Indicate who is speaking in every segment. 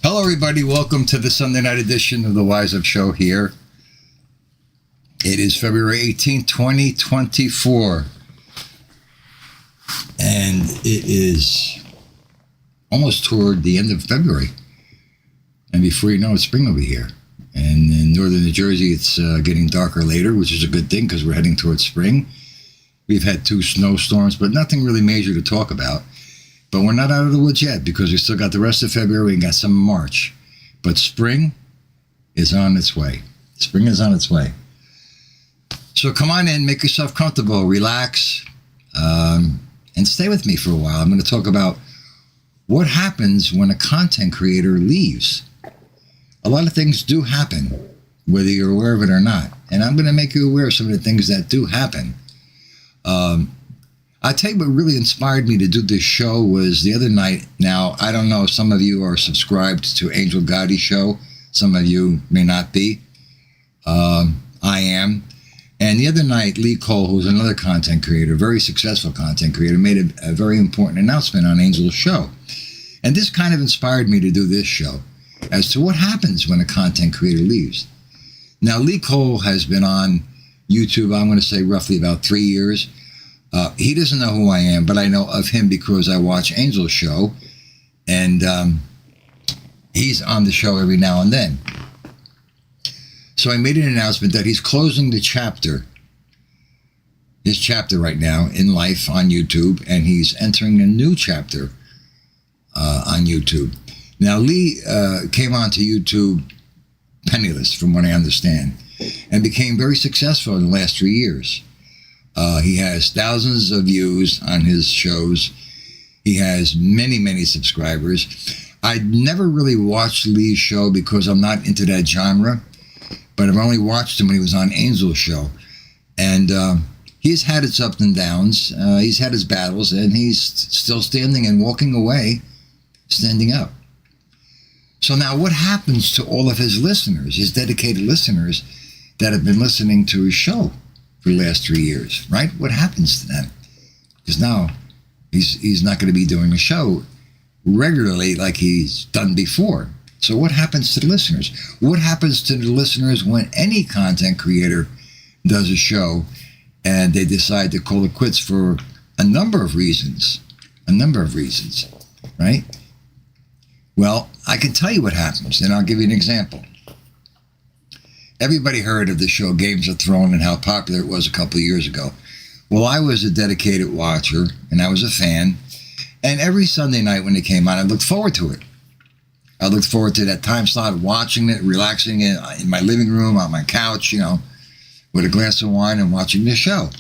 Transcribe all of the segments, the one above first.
Speaker 1: Hello, everybody. Welcome to the Sunday night edition of the Wise Up Show here. It is February 18th, 2024. And it is almost toward the end of February. And before you know it, spring will be here. And in northern New Jersey, it's getting darker later, which is a good thing because we're heading towards spring. We've had 2 snowstorms, but nothing really major to talk about. But we're not out of the woods yet because we still got the rest of February and got some of March. But spring is on its way. Spring is on its way. So come on in, make yourself comfortable, relax, and stay with me for a while. I'm going to talk about what happens when a content creator leaves. A lot of things do happen, whether you're aware of it or not. And I'm going to make you aware of some of the things that do happen. I'll tell you what really inspired me to do this show was the other night. Now, I don't know if some of you are subscribed to Angel Gotti Show. Some of you may not be. I am. And the other night, Lee Cole, who's another content creator, very successful content creator, made a very important announcement on Angel's show. And this kind of inspired me to do this show as to what happens when a content creator leaves. Now, Lee Cole has been on YouTube, I'm going to say roughly about 3 years. He doesn't know who I am, but I know of him because I watch Angel's show, and he's on the show every now and then. So I made an announcement that he's closing his chapter right now in life on YouTube, and he's entering a new chapter on YouTube. Now, Lee came onto YouTube penniless, from what I understand, and became very successful in the last 3 years. He has thousands of views on his shows. He has many, many subscribers. I never really watched Lee's show because I'm not into that genre, but I've only watched him when he was on Angel's show. And he's had his ups and downs. He's had his battles, and he's still standing and walking away, standing up. So now what happens to all of his listeners, his dedicated listeners that have been listening to his show for the last 3 years, right? What happens to them? Because now he's not going to be doing a show regularly like he's done before. So what happens to the listeners? What happens to the listeners when any content creator does a show and they decide to call it quits for a number of reasons, right? Well, I can tell you what happens, and I'll give you an example. Everybody heard of the show Games of Thrones and how popular it was a couple of years ago. Well, I was a dedicated watcher, and I was a fan, and every Sunday night when it came on, I looked forward to it. I looked forward to that time slot, watching it, relaxing in my living room, on my couch, with a glass of wine and watching the show.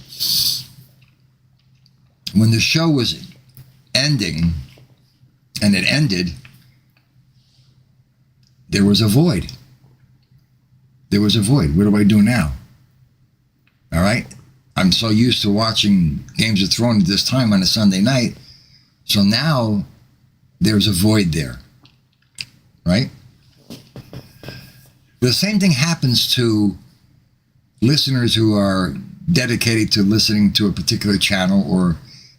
Speaker 1: When the show was ending, and it ended, there was a void. There was a void. What do I do now? All right? I'm so used to watching Games of Thrones at this time on a Sunday night. So now there's a void there. Right? The same thing happens to listeners who are dedicated to listening to a particular channel or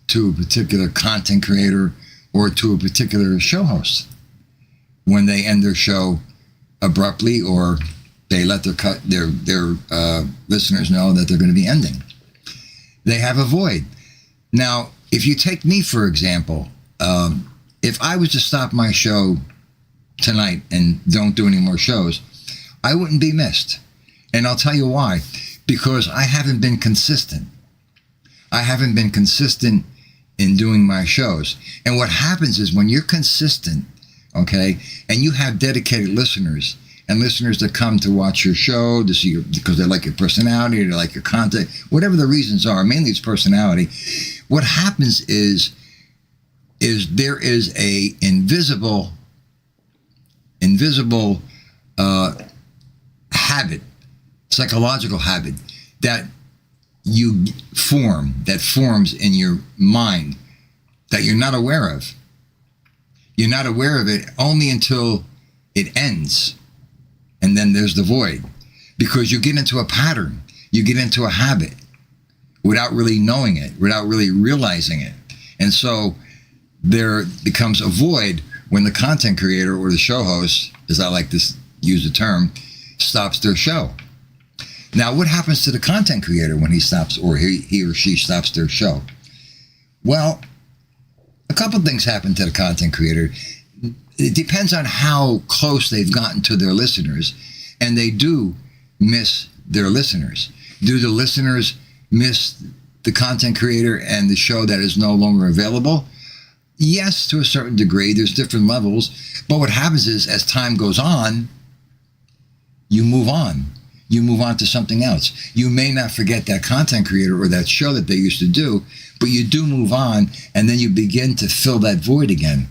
Speaker 1: to a particular content creator or to a particular show host. When they end their show abruptly or they let their listeners know that they're going to be ending. They have a void. Now, if you take me, for example, if I was to stop my show tonight and don't do any more shows, I wouldn't be missed. And I'll tell you why. Because I haven't been consistent. I haven't been consistent in doing my shows. And what happens is when you're consistent, okay, and you have dedicated listeners, and listeners that come to watch your show to see because they like your personality, they like your content, whatever the reasons are. Mainly it's personality. What happens is there is a invisible habit, psychological habit that forms in your mind that you're not aware of. You're not aware of it only until it ends. And then there's the void. Because you get into a pattern. You get into a habit without really knowing it, without really realizing it. And so there becomes a void when the content creator or the show host, as I like to use the term, stops their show. Now, what happens to the content creator when he stops or he or she stops their show? Well, a couple things happen to the content creator. It depends on how close they've gotten to their listeners, and they do miss their listeners. Do the listeners miss the content creator and the show that is no longer available? Yes, to a certain degree. There's different levels. But what happens is, as time goes on, you move on. You move on to something else. You may not forget that content creator or that show that they used to do, but you do move on, and then you begin to fill that void again.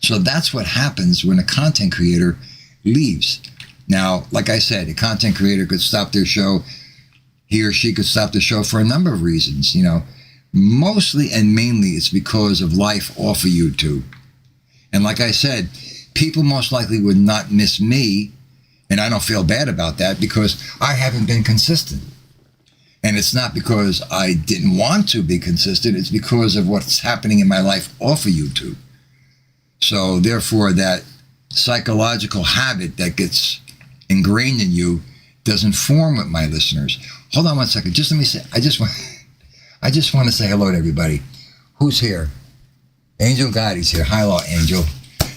Speaker 1: So that's what happens when a content creator leaves. Now, like I said, a content creator could stop their show. He or she could stop the show for a number of reasons. Mostly and mainly it's because of life off of YouTube. And like I said, people most likely would not miss me, and I don't feel bad about that because I haven't been consistent. And it's not because I didn't want to be consistent, it's because of what's happening in my life off of YouTube. So therefore, that psychological habit that gets ingrained in you doesn't form with my listeners. Hold on one second. Just let me say, I just want to say hello to everybody. Who's here? Angel Gotti's here. Hello, Angel.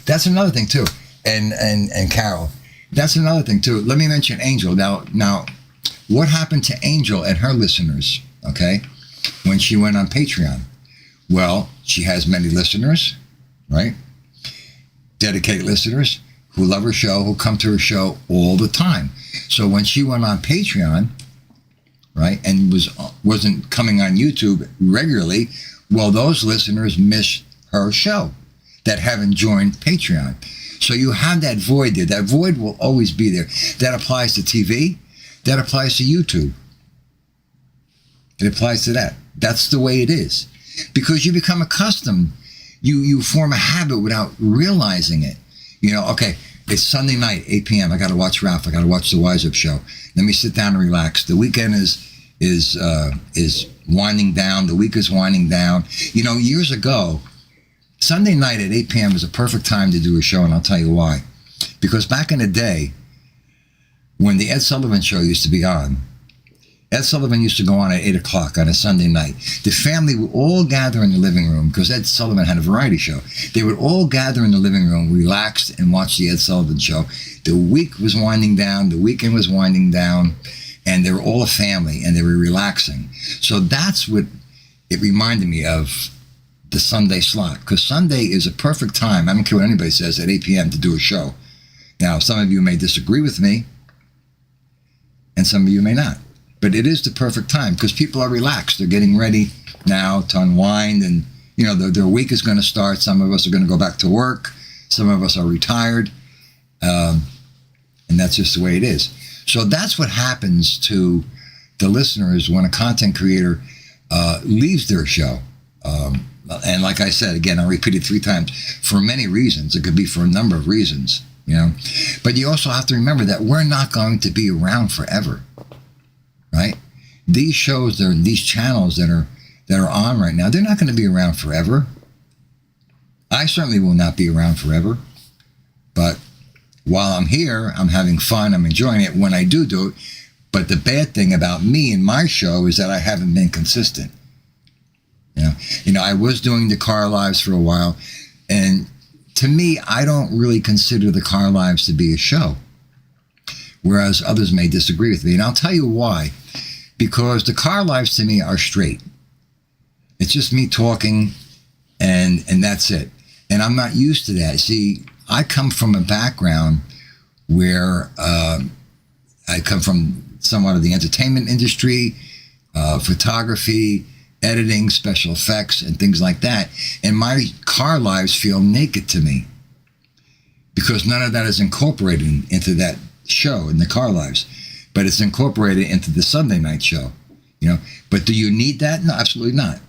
Speaker 1: That's another thing too. And Carol. That's another thing too. Let me mention Angel. Now, what happened to Angel and her listeners, okay, when she went on Patreon? Well, she has many listeners, right? Dedicated listeners who love her show, who come to her show all the time. So when she went on Patreon, right, and wasn't coming on YouTube regularly, well, those listeners miss her show that haven't joined Patreon. So you have that void there. That void will always be there. That applies to TV. That applies to YouTube. It applies to that. That's the way it is. Because you become accustomed. You form a habit without realizing it. Okay, it's Sunday night, 8 p.m. I got to watch Ralph. I got to watch the Wise Up Show. Let me sit down and relax. The weekend is winding down. The week is winding down. Years ago, Sunday night at 8 p.m. is a perfect time to do a show, and I'll tell you why. Because back in the day, when the Ed Sullivan Show used to be on, Ed Sullivan used to go on at 8 o'clock on a Sunday night. The family would all gather in the living room, because Ed Sullivan had a variety show. They would all gather in the living room, relaxed, and watch the Ed Sullivan Show. The week was winding down, the weekend was winding down, and they were all a family, and they were relaxing. So that's what it reminded me of, the Sunday slot, because Sunday is a perfect time, I don't care what anybody says, at 8 p.m. to do a show. Now, some of you may disagree with me, and some of you may not. But it is the perfect time because people are relaxed. They're getting ready now to unwind, and their week is going to start. Some of us are going to go back to work. Some of us are retired, and that's just the way it is. So that's what happens to the listeners when a content creator leaves their show. And like I said, again, I repeated 3 times, for many reasons. It could be for a number of reasons, But you also have to remember that we're not going to be around forever. Right? These shows, these channels that are on right now, they're not going to be around forever. I certainly will not be around forever. But while I'm here, I'm having fun, I'm enjoying it when I do it. But the bad thing about me and my show is that I haven't been consistent. I was doing the car lives for a while, and to me, I don't really consider the car lives to be a show, whereas others may disagree with me. And I'll tell you why. Because the car lives to me are straight. It's just me talking, and that's it. And I'm not used to that. See, I come from a background where I come from somewhat of the entertainment industry, photography, editing, special effects, and things like that. And my car lives feel naked to me because none of that is incorporated into that show in the car lives, but it's incorporated into the Sunday night show, But do you need that? No, absolutely not.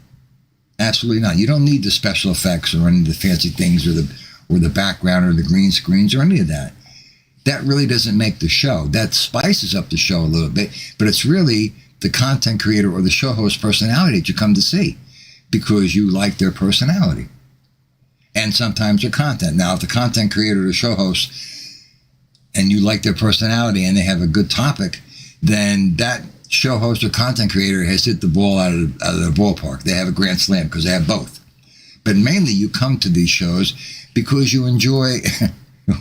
Speaker 1: Absolutely not. You don't need the special effects or any of the fancy things or the background or the green screens or any of that. That really doesn't make the show. That spices up the show a little bit, but it's really the content creator or the show host personality that you come to see because you like their personality and sometimes their content. Now, if the content creator or the show host and you like their personality and they have a good topic, then that show host or content creator has hit the ball out of the ballpark. They have a grand slam because they have both. But mainly you come to these shows because you enjoy,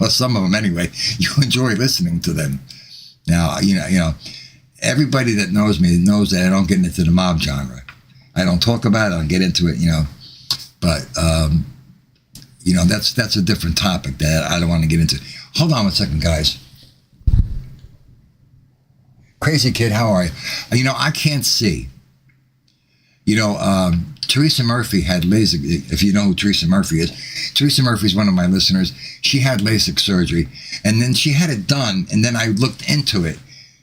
Speaker 1: well, some of them anyway, you enjoy listening to them. Now, everybody that knows me knows that I don't get into the mob genre. I don't talk about it. I don't get into it, But, that's a different topic that I don't want to get into. Hold on one second, guys. Crazy Kid, how are you? I can't see. Teresa Murphy had LASIK. If you know who Teresa Murphy is, Teresa Murphy is one of my listeners. She had LASIK surgery, and then she had it done, and then I looked into it.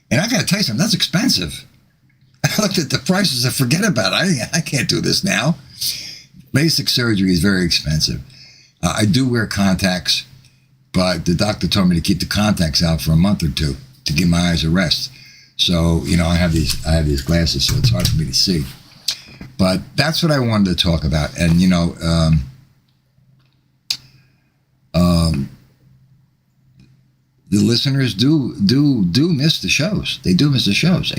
Speaker 1: And I got to tell you something, that's expensive. I looked at the prices and forget about it. I can't do this now. LASIK surgery is very expensive. I do wear contacts, but the doctor told me to keep the contacts out for a month or two to give my eyes a rest. So, I have these glasses, so it's hard for me to see. But that's what I wanted to talk about. And, the listeners do miss the shows. They do miss the shows.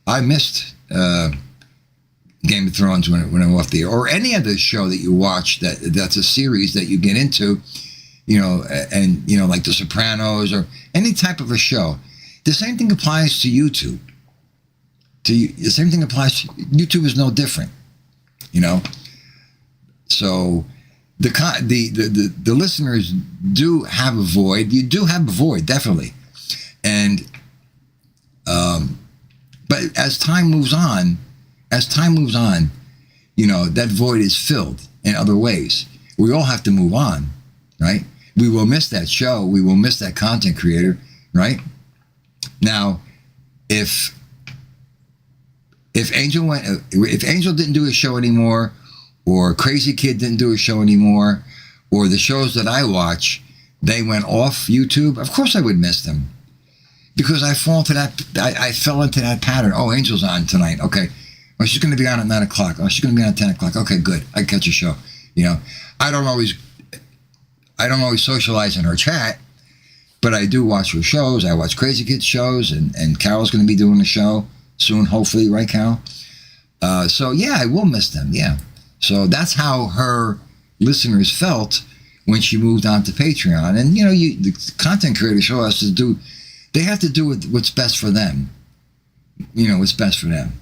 Speaker 1: I missed Game of Thrones when it went off the air, or any other show that you watch that's a series that you get into, like The Sopranos or any type of a show. The same thing applies to YouTube. The same thing applies to YouTube is no different, So the listeners do have a void. You do have a void, definitely, and but as time moves on, that void is filled in other ways. We all have to move on, right? We will miss that show. We will miss that content creator, right? Now, if Angel didn't do a show anymore, or Crazy Kid didn't do a show anymore, or the shows that I watch, they went off YouTube, of course I would miss them. Because I fell into that pattern. Oh, Angel's on tonight. Okay. Oh, she's going to be on at 9 o'clock. Oh, she's going to be on at 10 o'clock. Okay, good. I can catch a show. I don't always socialize in her chat, but I do watch her shows. I watch Crazy Kid shows, and Carol's going to be doing a show soon, hopefully, right, Carol? So, yeah, I will miss them, yeah. So that's how her listeners felt when she moved on to Patreon. And, the content creator show has to do, they have to do what's best for them. What's best for them,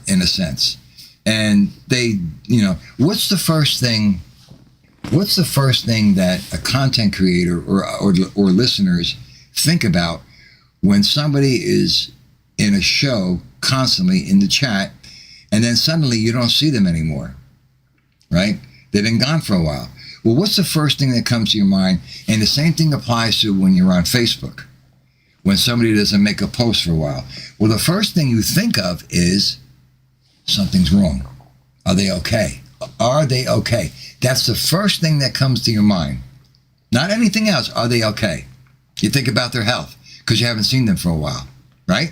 Speaker 1: in a sense. And they, what's the first thing that a content creator or listeners think about when somebody is in a show constantly in the chat, and then suddenly you don't see them anymore, right? They've been gone for a while. Well, what's the first thing that comes to your mind? And the same thing applies to when you're on Facebook, when somebody doesn't make a post for a while. Well, the first thing you think of is something's wrong. Are they okay? Are they okay? That's the first thing that comes to your mind. Not anything else. Are they okay? You think about their health because you haven't seen them for a while, right?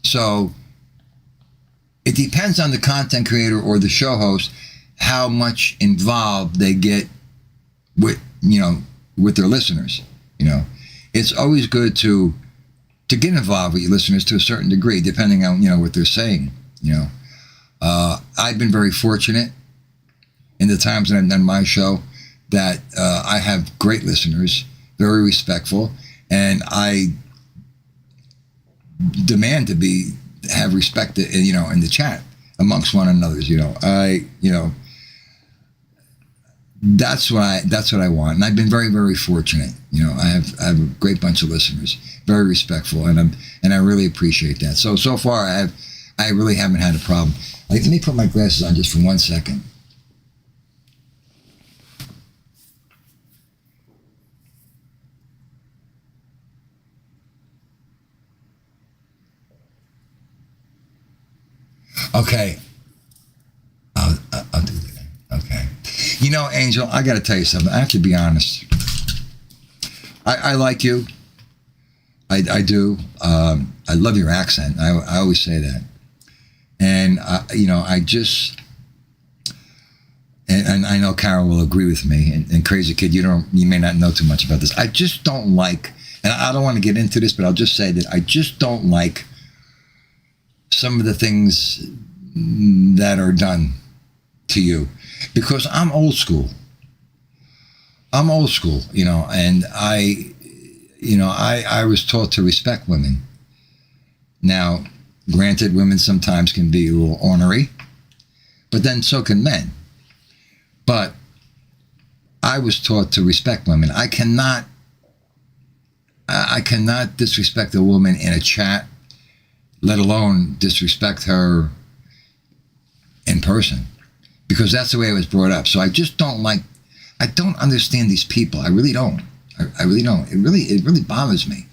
Speaker 1: So it depends on the content creator or the show host how much involved they get with their listeners. It's always good to get involved with your listeners to a certain degree, depending on what they're saying. I've been very fortunate in the times that I've done my show that I have great listeners, very respectful, and I demand to have respect, in the chat amongst one another. That's what I want, and I've been very, very fortunate. You know, I have a great bunch of listeners, very respectful, and I really appreciate that. So far, I really haven't had a problem. Like, let me put my glasses on just for 1 second. Okay, I'll do that. Okay. You know, Angel, I got to tell you something. I have to be honest. I like you. I do. I love your accent. I always say that. And, you know, I just, and I know Carol will agree with me, and Crazy Kid, you may not know too much about this. I just don't like, and I don't want to get into this, but I'll just say that I just don't like some of the things that are done to you, because I'm old school. I'm old school, you know, and I was taught to respect women. Now, granted, women sometimes can be a little ornery, but then so can men. But I was taught to respect women. I cannot disrespect a woman in a chat, let alone disrespect her in person, because that's the way I was brought up. So I just don't like, I don't understand these people. I really don't. I really don't. It really bothers me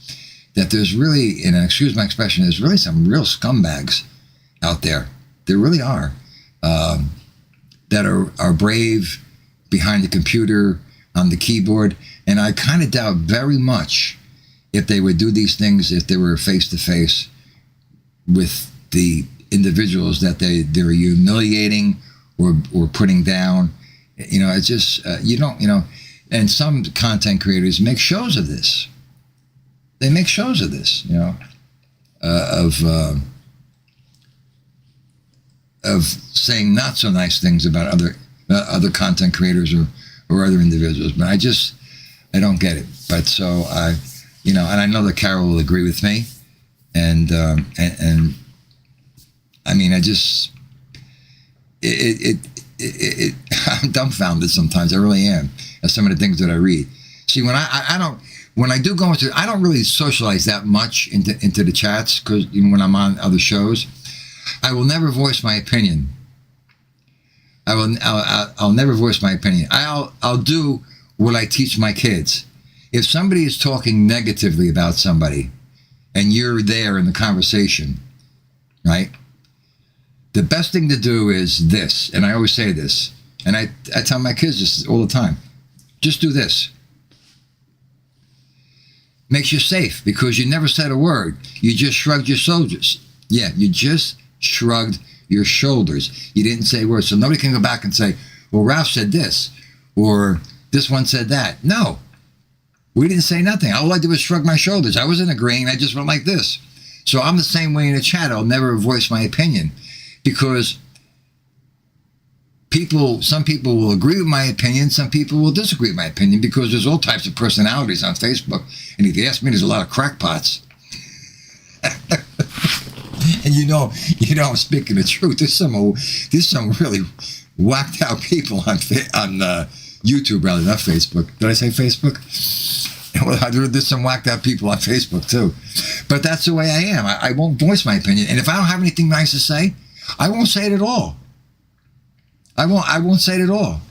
Speaker 1: that there's really, and excuse my expression, there's really some real scumbags out there. There really are, that are brave behind the computer, on the keyboard. And I kind of doubt very much if they would do these things if they were face to face with the individuals that they're humiliating or putting down. You know, it's just, you don't, you know, and some content creators make shows of this. They make shows of this, you know, of saying not so nice things about other content creators or other individuals. But I don't get it. But so you know, and I know that Carol will agree with me, and I mean, I just I'm dumbfounded sometimes. I really am, at some of the things that I read. See, when I do go into, I don't really socialize that much into the chats, because even when I'm on other shows, I will never voice my opinion. I'll never voice my opinion. I'll do what I teach my kids. If somebody is talking negatively about somebody, and you're there in the conversation, right? The best thing to do is this, and I always say this, and I tell my kids this all the time. Just do this. Makes you safe, because you never said a word. You just shrugged your shoulders. Yeah, you just shrugged your shoulders. You didn't say words. So nobody can go back and say, well, Ralph said this, or this one said that. No, we didn't say nothing. All I did was shrug my shoulders. I wasn't agreeing. I just went like this. So I'm the same way in the chat. I'll never voice my opinion, because some people will agree with my opinion, some people will disagree with my opinion, because there's all types of personalities on Facebook. And if you ask me, there's a lot of crackpots. And you know, I'm speaking the truth. There's some really whacked out people on YouTube, rather, not Facebook. Did I say Facebook? Well, there's some whacked out people on Facebook too. But that's the way I am. I won't voice my opinion. And if I don't have anything nice to say, I won't say it at all. I won't say it at all.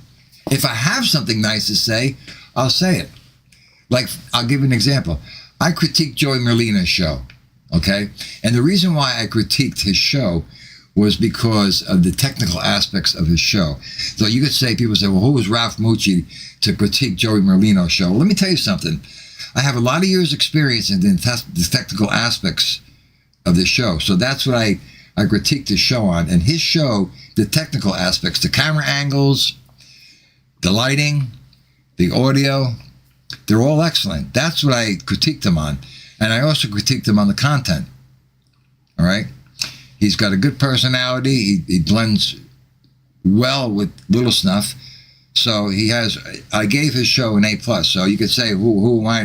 Speaker 1: If I have something nice to say, I'll say it. Like, I'll give you an example. I critiqued Joey Merlino's show, okay? And the reason why I critiqued his show was because of the technical aspects of his show. So you could say, people say, well, who was Ralph Mucci to critique Joey Merlino's show? Well, let me tell you something. I have a lot of years' experience in the technical aspects of the show. So that's what I critiqued his show on. And his show, the technical aspects, the camera angles, the lighting, the audio, they're all excellent. That's what I critiqued him on. And I also critiqued him on the content. All right? He's got a good personality. He blends well with Little Snuff. So I gave his show an A+. So you could say, who am I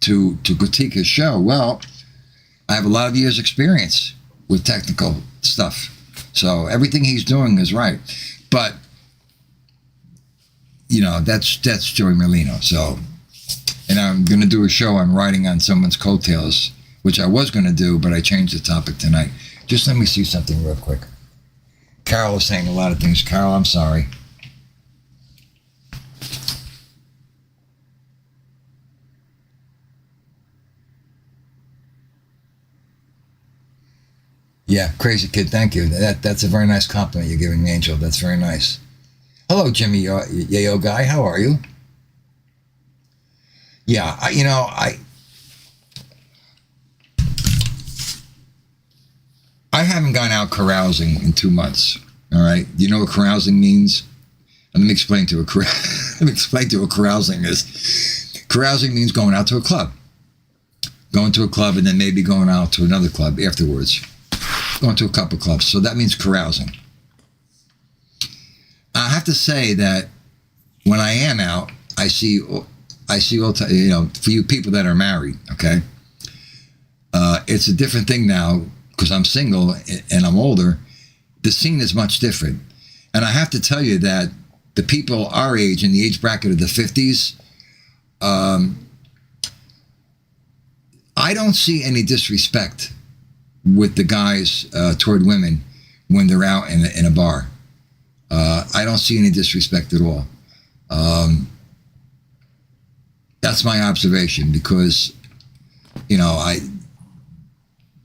Speaker 1: to critique his show? Well, I have a lot of years' experience with technical stuff. So everything he's doing is right. But that's Joey Merlino. So, and I'm going to do a show on riding on someone's coattails, which I was going to do, but I changed the topic tonight. Just let me see something real quick. Carol is saying a lot of things. Carol, I'm sorry. Yeah, crazy kid. Thank you. That's a very nice compliment you're giving me, Angel. That's very nice. Hello, Jimmy Yayo guy. How are you? Yeah, I haven't gone out carousing in 2 months. All right. Do you know what carousing means? Let me explain to what carousing is. Carousing means going out to a club. Going to a club and then maybe going out to another club afterwards. Going to a couple clubs. So that means carousing. I have to say that when I am out, I see all for you people that are married, okay? It's a different thing now because I'm single and I'm older. The scene is much different. And I have to tell you that the people our age, in the age bracket of the 50s, I don't see any disrespect with the guys toward women when they're out in a bar. I don't see any disrespect at all. That's my observation because,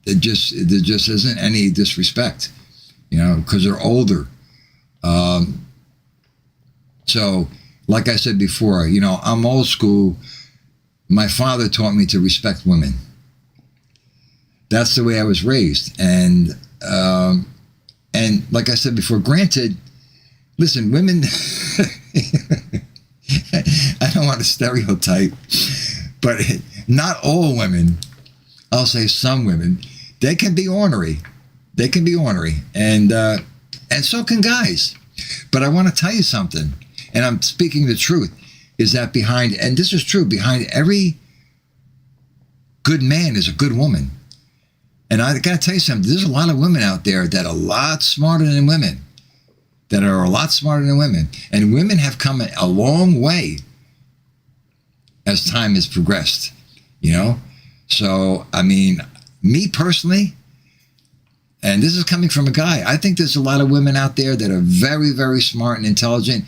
Speaker 1: there just isn't any disrespect, because they're older. So, like I said before, I'm old school. My father taught me to respect women. That's the way I was raised. And like I said before, granted, listen, women, I don't want to stereotype, but not all women, I'll say some women, they can be ornery. They can be ornery. And so can guys. But I want to tell you something, and I'm speaking the truth, is that and this is true, behind every good man is a good woman. And I got to tell you something, there's a lot of women out there that are a lot smarter than women. And women have come a long way as time has progressed, So, me personally, and this is coming from a guy, I think there's a lot of women out there that are very, very smart and intelligent,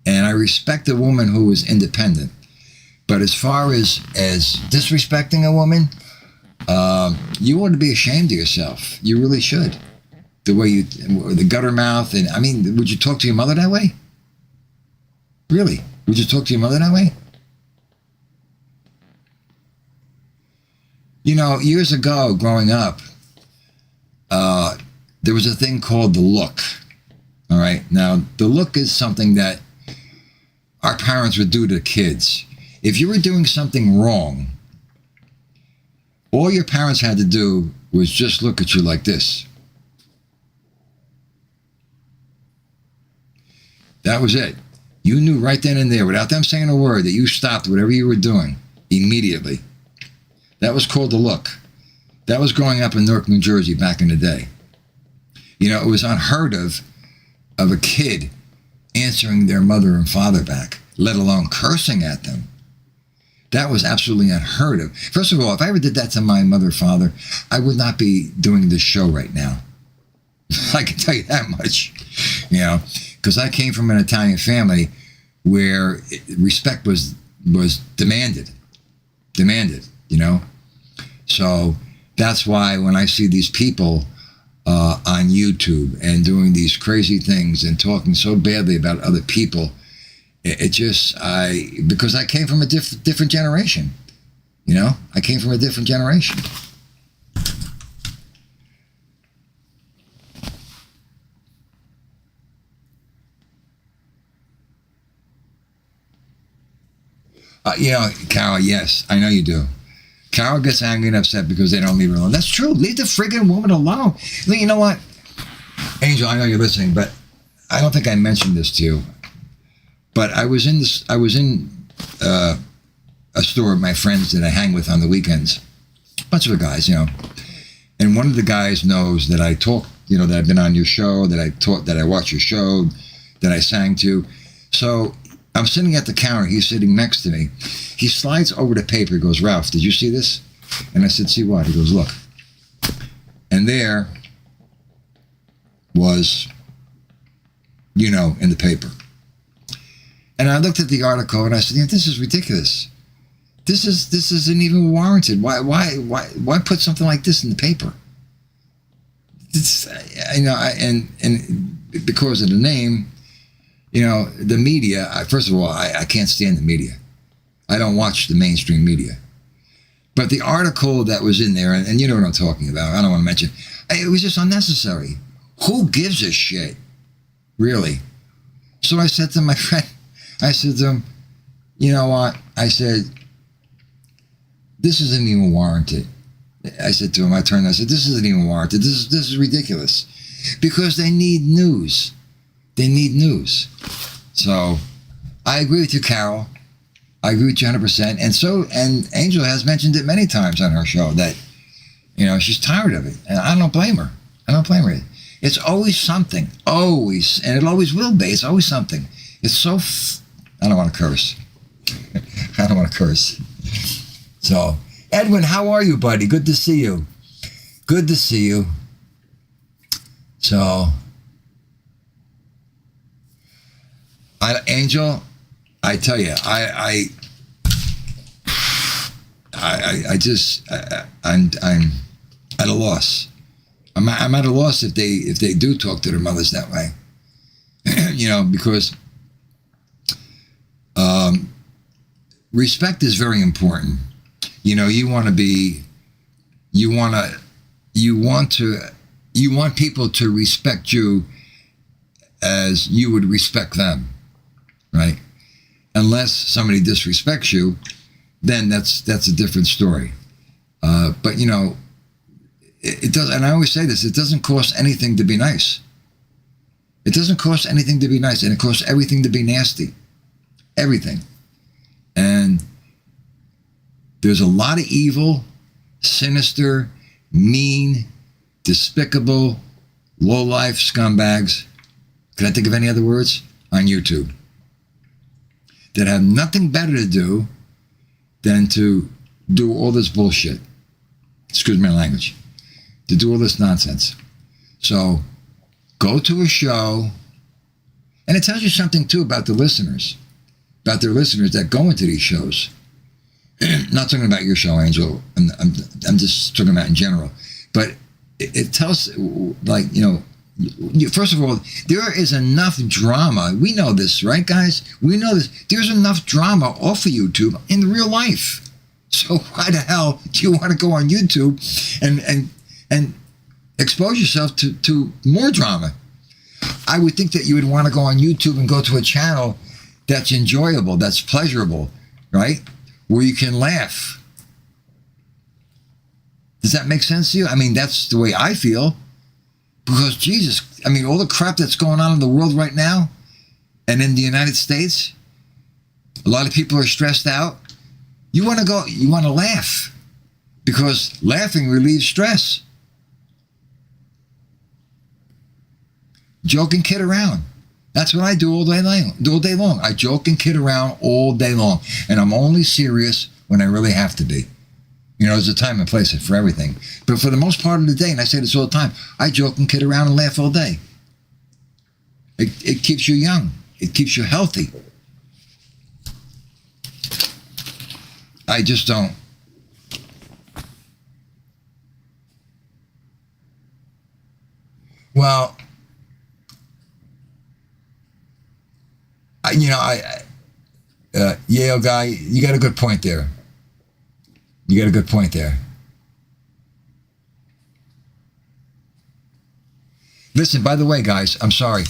Speaker 1: and I respect a woman who is independent. But as far as disrespecting a woman, you ought to be ashamed of yourself. You really should. The way the gutter mouth, and would you talk to your mother that way? Really? Would you talk to your mother that way? Years ago, growing up, there was a thing called the look. All right. Now, the look is something that our parents would do to kids. If you were doing something wrong, all your parents had to do was just look at you like this. That was it. You knew right then and there, without them saying a word, that you stopped whatever you were doing immediately. That was called the look. That was growing up in Newark, New Jersey back in the day. It was unheard of a kid answering their mother and father back, let alone cursing at them. That was absolutely unheard of. First of all, if I ever did that to my mother or father, I would not be doing this show right now. I can tell you that much, because I came from an Italian family where respect was demanded, So that's why when I see these people on YouTube and doing these crazy things and talking so badly about other people, because I came from a different generation, I came from a different generation. Carol, yes, I know you do. Carol gets angry and upset because they don't leave her alone. That's true. Leave the friggin' woman alone. You know what? Angel, I know you're listening, but I don't think I mentioned this to you. But I was in a store with my friends that I hang with on the weekends. A bunch of guys, And one of the guys knows that I talk, that I've been on your show, that I watch your show, that I sang to. So I'm sitting at the counter. He's sitting next to me. He slides over the paper. He goes, Ralph, did you see this? And I said, see what? He goes, look. And there was, in the paper. And I looked at the article and I said, this is ridiculous. This isn't even warranted. Why put something like this in the paper? And because of the name, the media. First of all, I can't stand the media. I don't watch the mainstream media. But the article that was in there, and you know what I'm talking about. I don't want to mention. It was just unnecessary. Who gives a shit, really? So I said to my friend, I said to him, you know what? I said, this isn't even warranted. I said to him, I turned, I said, this isn't even warranted. This is ridiculous. Because they need news. They need news. So I agree with you, Carol. I agree with you 100%. And Angel has mentioned it many times on her show that, she's tired of it. And I don't blame her. It's always something. Always. And it always will be. It's always something. It's so... I don't want to curse. So, Edwin, how are you, buddy? Good to see you. So, Angel, I tell you, I'm at a loss. I'm at a loss if they do talk to their mothers that way. Because respect is very important. You want people to respect you as you would respect them, right? Unless somebody disrespects you, then that's a different story. But it does, and I always say this: it doesn't cost anything to be nice. It doesn't cost anything to be nice, and it costs everything to be nasty. Everything. And there's a lot of evil, sinister, mean, despicable, low-life scumbags, can I think of any other words, on YouTube, that have nothing better to do than to do all this bullshit. Excuse my language. To do all this nonsense. So, go to a show, and it tells you something, too, about the listeners. About their listeners that go into these shows. Not talking about your show, Angel. I'm just talking about in general. But it tells, first of all, there is enough drama. We know this, right, guys? We know this. There's enough drama off of YouTube in real life. So why the hell do you want to go on YouTube and expose yourself to more drama? I would think that you would want to go on YouTube and go to a channel that's enjoyable, that's pleasurable, right? Where you can laugh. Does that make sense to you? I mean, that's the way I feel. Because, Jesus, all the crap that's going on in the world right now, and in the United States, a lot of people are stressed out. You want to laugh. Because laughing relieves stress. Joke and kid around. That's what I do all day long. I joke and kid around all day long. And I'm only serious when I really have to be. There's a time and place for everything. But for the most part of the day, and I say this all the time, I joke and kid around and laugh all day. It keeps you young. It keeps you healthy. I just don't. Well, Yale guy, you got a good point there. Listen, by the way, guys, I'm sorry.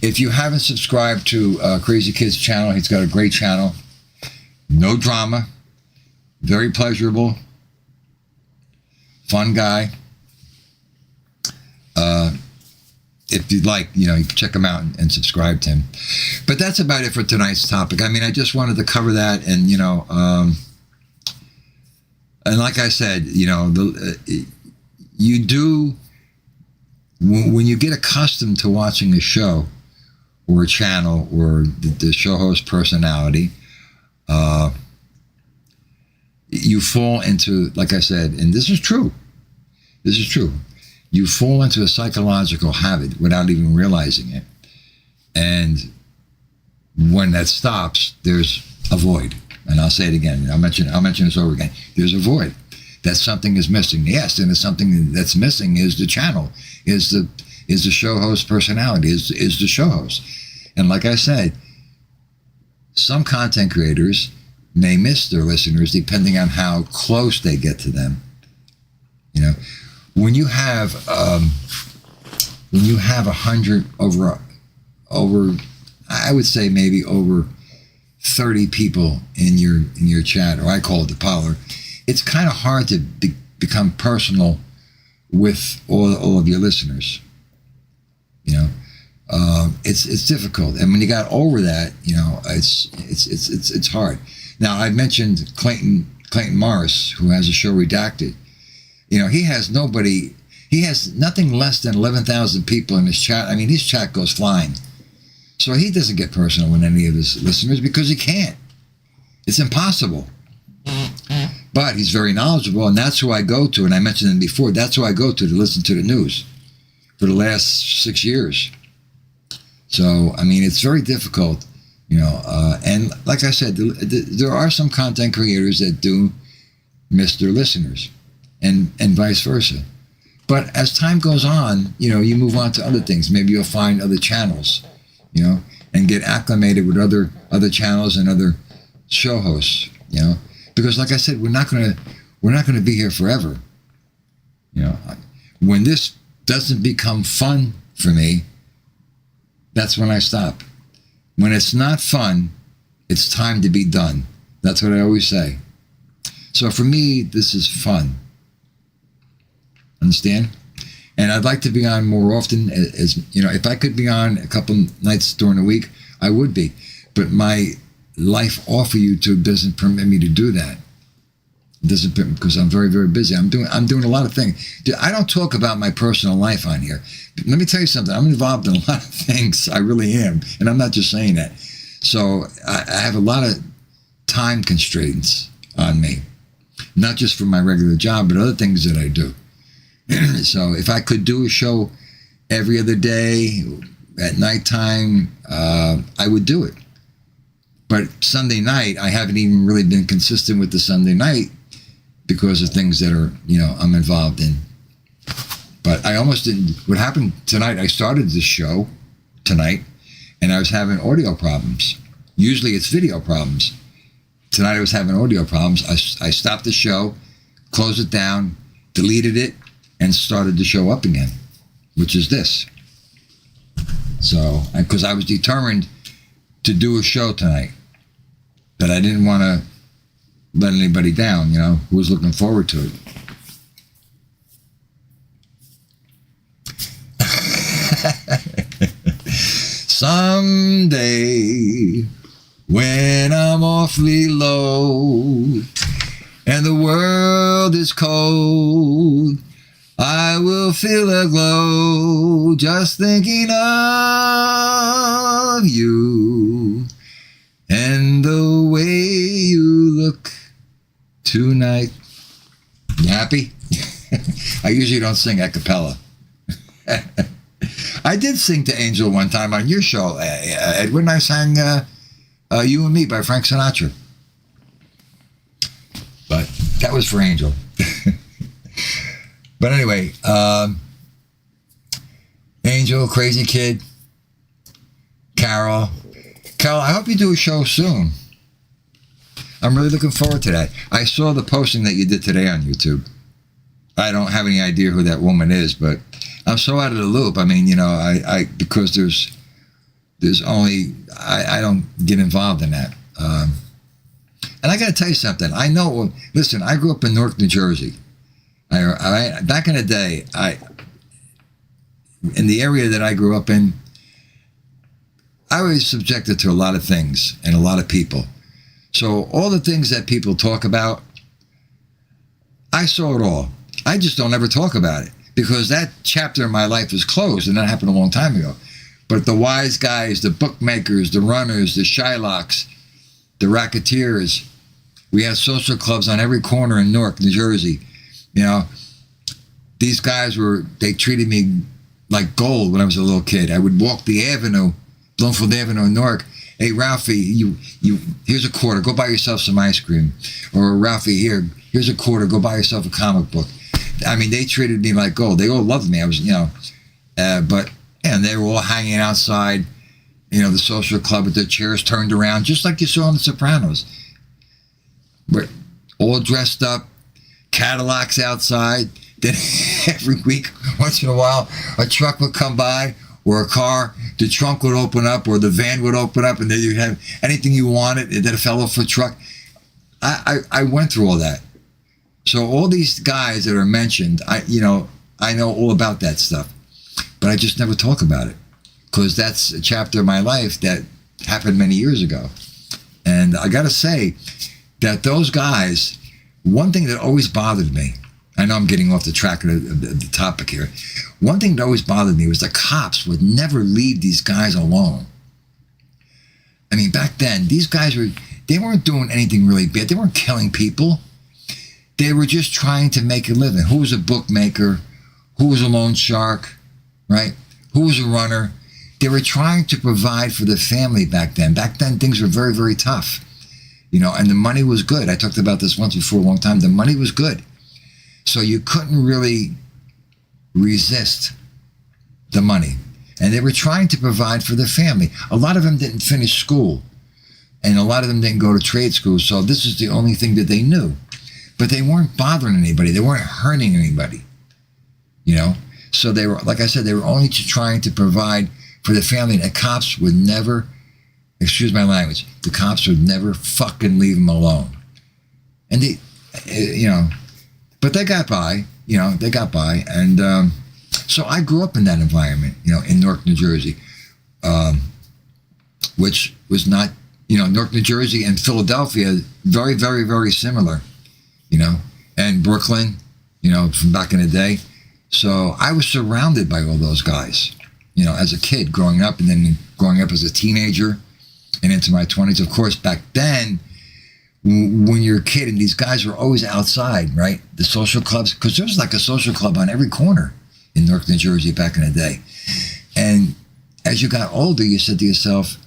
Speaker 1: If you haven't subscribed to Crazy Kid's channel, he's got a great channel. No drama. Very pleasurable. Fun guy. If you'd like, you can check him out and subscribe to him. But that's about it for tonight's topic. I just wanted to cover that, and and like I said, you do, when you get accustomed to watching a show or a channel or the show host personality, you fall into, like I said, and this is true. This is true. You fall into a psychological habit without even realizing it. And when that stops, there's a void. And I'll say it again. I'll mention this over again. There's a void. That something is missing. Yes, and it's something that's missing is the channel, is the show host personality, is the show host. And like I said, some content creators may miss their listeners depending on how close they get to them. You know, when you have 100 over, I would say maybe over 30 people in your chat, or I call it the parlor, it's kind of hard to become personal with all of your listeners. You know, it's difficult, and when you got over that, you know, it's hard. Now, I mentioned Clayton Morris, who has a show Redacted. You know, he has nothing less than 11,000 people in his chat. I mean, his chat goes flying. So he doesn't get personal with any of his listeners because he can't. It's impossible. But he's very knowledgeable, and that's who I go to. And I mentioned him before. That's who I go to listen to the news for the last 6 years. So, I mean, it's very difficult, you know. And like I said, there are some content creators that do miss their listeners, and vice versa. But as time goes on, you know, you move on to other things. Maybe you'll find other channels, you know, and get acclimated with other channels and other show hosts, you know, because like I said, we're not going to be here forever. You know, when this doesn't become fun for me, that's when I stop. When it's not fun, it's time to be done. That's what I always say. So for me, this is fun. Understand? And I'd like to be on more often. As you know, if I could be on a couple nights during the week, I would be. But my life off of YouTube doesn't permit me to do that. It doesn't permit, because I'm very, very busy. I'm doing a lot of things. I don't talk about my personal life on here. Let me tell you something. I'm involved in a lot of things. I really am, and I'm not just saying that. So I have a lot of time constraints on me, not just for my regular job, but other things that I do. So if I could do a show every other day at nighttime, I would do it. But Sunday night, I haven't even really been consistent with the Sunday night because of things that are, you know, I'm involved in. But I almost didn't. What happened tonight, I started this show tonight, and I was having audio problems. Usually it's video problems. Tonight I was having audio problems. I stopped the show, closed it down, deleted it, and started the show up again, which is this. So, because I was determined to do a show tonight, that I didn't want to let anybody down, you know, who was looking forward to it. Someday, when I'm awfully low and the world is cold, I will feel a glow just thinking of you and the way you look tonight. You happy? I usually don't sing a cappella. I did sing to Angel one time on your show, Edwin. I sang You and Me by Frank Sinatra. But that was for Angel. But anyway, Angel, Crazy Kid, Carol, I hope you do a show soon. I'm really looking forward to that. I saw the posting that you did today on YouTube. I don't have any idea who that woman is, but I'm so out of the loop. I mean, you know, I because there's only, I don't get involved in that. And I got to tell you something. I know, listen, I grew up in Newark, New Jersey. Back in the day, in the area that I grew up in, I was subjected to a lot of things and a lot of people. So all the things that people talk about, I saw it all. I just don't ever talk about it because that chapter in my life is closed, and that happened a long time ago. But the wise guys, the bookmakers, the runners, the Shylocks, the racketeers, we had social clubs on every corner in Newark, New Jersey. You know, these guys they treated me like gold when I was a little kid. I would walk the avenue, Bloomfield Avenue in Newark. Hey, Ralphie, here's a quarter. Go buy yourself some ice cream. Or Ralphie, here's a quarter. Go buy yourself a comic book. I mean, they treated me like gold. They all loved me. I was, and they were all hanging outside, the social club with their chairs turned around, just like you saw in The Sopranos. But all dressed up, Cadillacs outside. Then every week, once in a while, a truck would come by or a car. The trunk would open up or the van would open up, and then you'd have anything you wanted. And then a fellow for truck. I went through all that. So all these guys that are mentioned, I know all about that stuff, but I just never talk about it because that's a chapter of my life that happened many years ago. And I got to say that those guys, one thing that always bothered me, I know I'm getting off the track of the topic here. One thing that always bothered me was the cops would never leave these guys alone. I mean, back then, these guys they weren't doing anything really bad. They weren't killing people. They were just trying to make a living. Who was a bookmaker? Who was a loan shark? Right? Who was a runner? They were trying to provide for the family back then. Back then, things were very, very tough. And the money was good. I talked about this once before a long time. The money was good. So you couldn't really resist the money. And they were trying to provide for the family. A lot of them didn't finish school. And a lot of them didn't go to trade school. So this is the only thing that they knew. But they weren't bothering anybody. They weren't hurting anybody. So they were, like I said, they were only trying to provide for the family. And the cops would never, excuse my language, the cops would never fucking leave them alone. And but they got by, they got by. And so I grew up in that environment, in Newark, New Jersey, which was not, Newark, New Jersey and Philadelphia, very, very, very similar, and Brooklyn, from back in the day. So I was surrounded by all those guys, as a kid growing up, and then growing up as a teenager and into my 20s. Of course, back then, when you're a kid, and these guys were always outside, right? The social clubs, because there was like a social club on every corner in Newark, New Jersey back in the day. And as you got older, you said to yourself,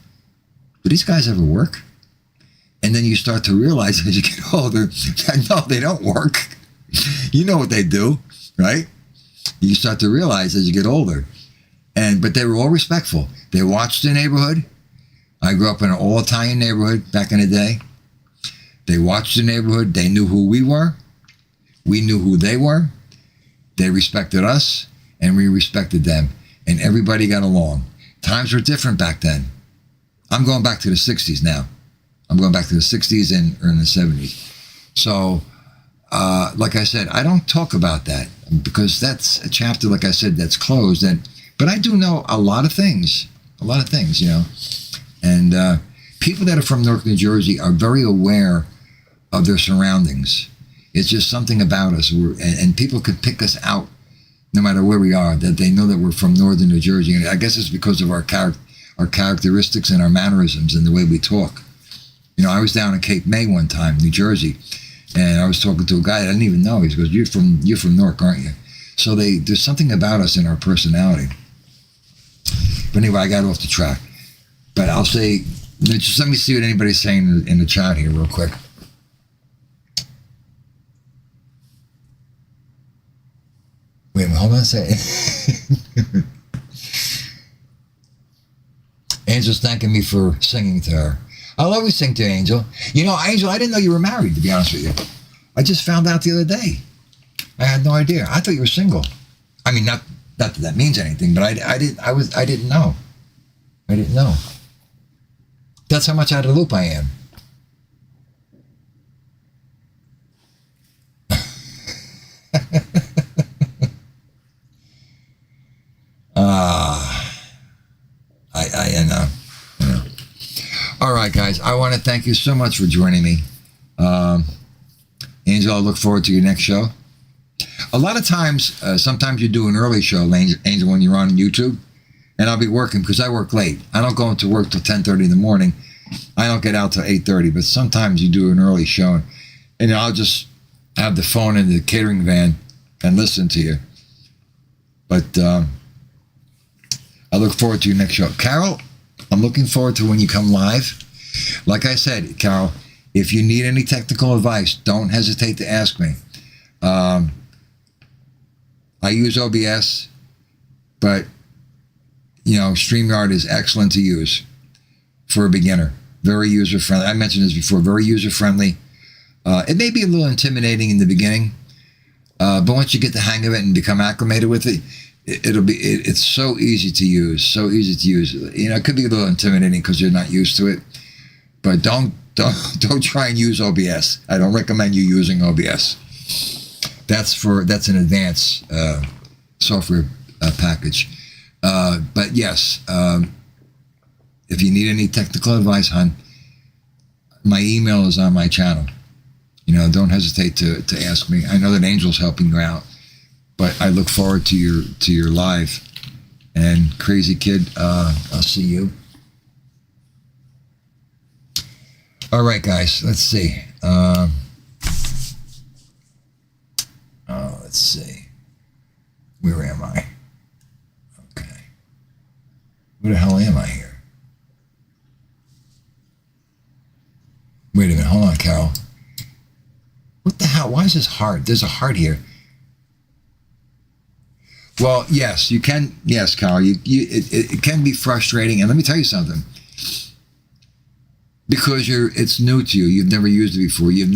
Speaker 1: do these guys ever work? And then you start to realize as you get older, no, they don't work. You know what they do, right? You start to realize as you get older. But they were all respectful. They watched the neighborhood. I grew up in an all-Italian neighborhood back in the day. They watched the neighborhood. They knew who we were. We knew who they were. They respected us, and we respected them. And everybody got along. Times were different back then. I'm going back to the 60s now. I'm going back to the 60s and the 70s. So, like I said, I don't talk about that because that's a chapter, like I said, that's closed. But I do know a lot of things, And people that are from Newark, New Jersey are very aware of their surroundings. It's just something about us. And people could pick us out no matter where we are, that they know that we're from northern New Jersey. And I guess it's because of our characteristics and our mannerisms and the way we talk. I was down in Cape May one time, New Jersey, and I was talking to a guy I didn't even know. He goes, you're from Newark, aren't you? So there's something about us in our personality. But anyway, I got off the track. But I'll say, just let me see what anybody's saying in the chat here real quick. Wait a minute, hold on a second. Angel's thanking me for singing to her. I'll always sing to Angel. Angel, I didn't know you were married, to be honest with you. I just found out the other day. I had no idea. I thought you were single. I mean, not that that means anything, but I didn't know. I didn't know. That's how much out of the loop I am. I know. All right, guys. I want to thank you so much for joining me. Angel, I look forward to your next show. A lot of times, sometimes you do an early show, Angel, when you're on YouTube. and I'll be working because I work late. I don't go into work till 10:30 in the morning. I don't get out till 8:30, but sometimes you do an early show, and I'll just have the phone in the catering van and listen to you. But I look forward to your next show. Carol, I'm looking forward to when you come live. Like I said, Carol, if you need any technical advice, don't hesitate to ask me. I use OBS, but, StreamYard is excellent to use for a beginner. Very user-friendly. I mentioned this before, very user-friendly. It may be a little intimidating in the beginning, but once you get the hang of it and become acclimated with it, it's so easy to use, so easy to use. It could be a little intimidating because you're not used to it, but don't try and use OBS. I don't recommend you using OBS. That's an advanced software package. But yes, if you need any technical advice, hon, my email is on my channel. Don't hesitate to ask me. I know that Angel's helping you out, but I look forward to your live. And Crazy Kid, I'll see you. All right, guys, let's see. Let's see. Where am I? Okay. Where the hell am I here? Wait a minute. Hold on, Carol. What the hell? Why is this heart? There's a heart here. Well, yes, you can. Yes, Carol, it can be frustrating. And let me tell you something. Because it's new to you. You've never used it before. You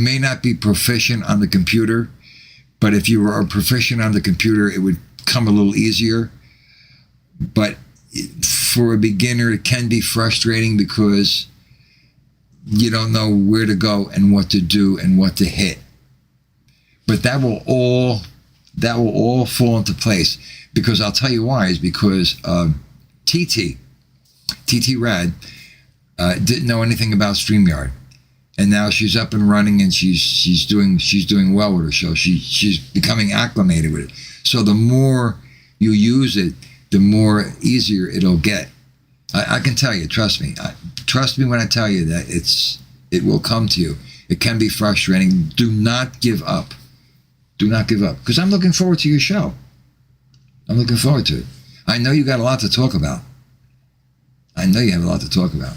Speaker 1: may not be proficient on the computer, but if you were proficient on the computer, it would come a little easier. But for a beginner, it can be frustrating because you don't know where to go and what to do and what to hit. But that will all fall into place, because I'll tell you why. Is because TT Rad didn't know anything about StreamYard, and now she's up and running, and she's doing well with her show. She's becoming acclimated with it. So the more you use it, the more easier it'll get. I can tell you, trust me. Trust me when I tell you that it will come to you. It can be frustrating. Do not give up. Do not give up, because I'm looking forward to your show. I'm looking forward to it. I know you got a lot to talk about. I know you have a lot to talk about.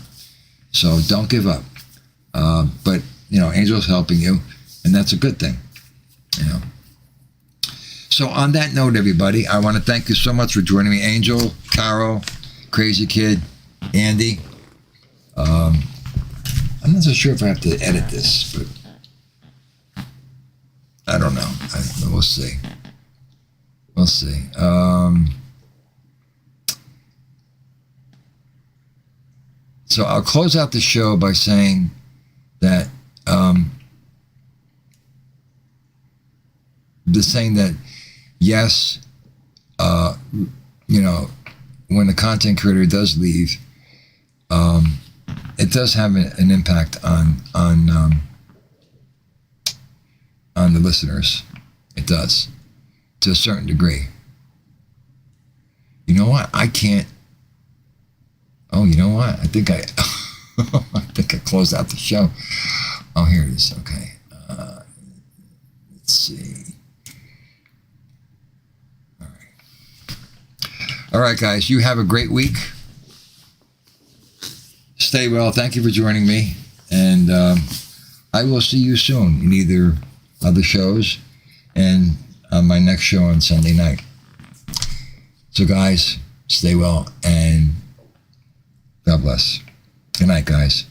Speaker 1: So don't give up. But, Angel's helping you, and that's a good thing. So on that note, everybody, I want to thank you so much for joining me. Angel, Carol, Crazy Kid, Andy. I'm not so sure if I have to edit this, but I don't know. We'll see. We'll see. So I'll close out the show by saying that yes, when the content creator does leave, it does have an impact on the listeners. It does, to a certain degree. You know what? I can't. Oh, you know what? I think I closed out the show. Oh, here it is. Okay. Let's see. All right. All right, guys. You have a great week. Stay well. Thank you for joining me. And I will see you soon in either other shows and on my next show on Sunday night. So, guys, stay well and God bless. Good night, guys.